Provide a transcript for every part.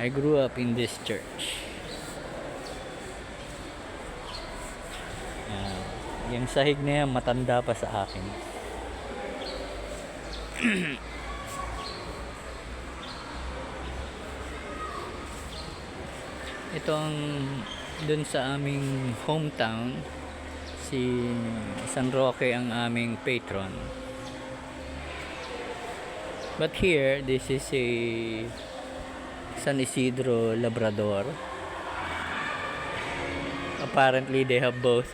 I grew up in this church. Yung sahig na yan, matanda pa sa akin. Ito ang dun sa aming hometown. Si San Roque ang aming patron. But here, this is a San Isidro Labrador. Apparently, they have both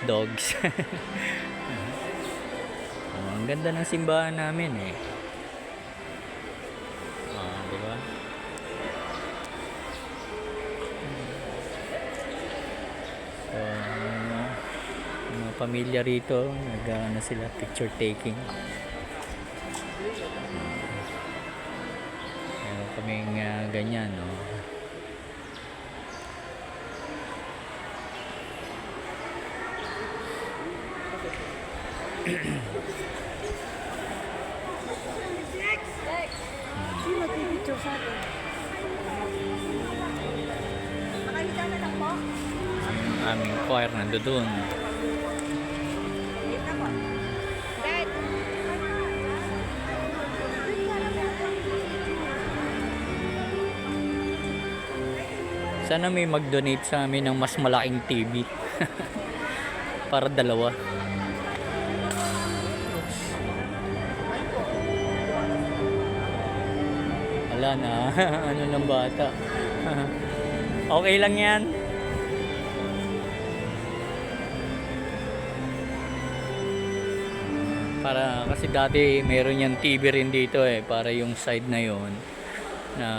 dogs. Ang ganda ng simbahan namin eh. Diba? So, mga pamilya rito, nag-ano sila, picture taking. Meron kaming ganyan, no? Sino pipicture sa atin? Makakita na lang po? Ang aming choir nandoon. Dito po. Dad! Sana may mag-donate sa amin ng mas malaking TV. Para dalawa. Wala na. Ano ng bata. Okay lang yan. Para kasi dati meron yan TV rin dito eh. Para yung side na yon na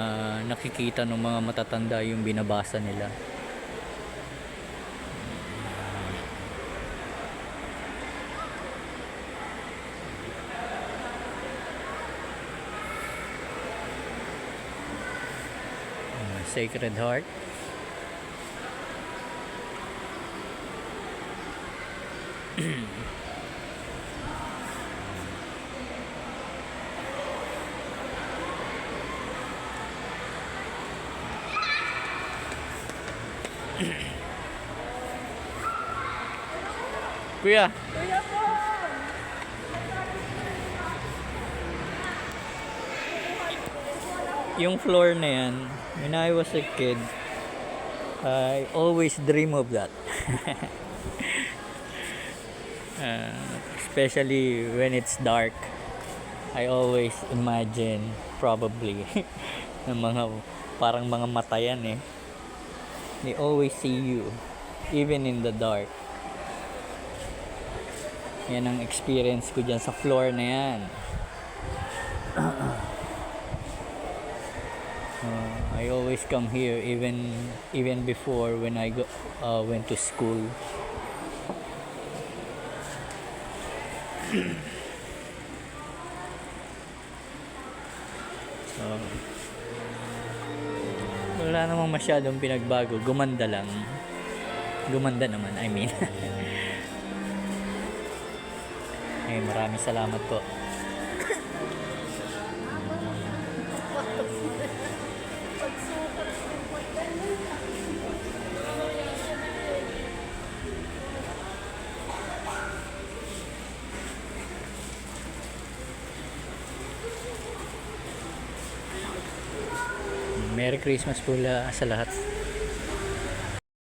nakikita ng mga matatanda yung binabasa nila. Sacred Heart. Kuya, Kuya po! yung floor na yan, when I was a kid, I always dream of that. Especially when it's dark, I always imagine probably ng mga parang mga mata yan eh. They always see you even in the dark. Yan ang experience ko dyan sa floor na yan. I always come here even before when I went to school. So, wala namang masyadong pinagbago. Gumanda lang. Gumanda naman, I mean. Maraming salamat po. Merry Christmas po sa lahat.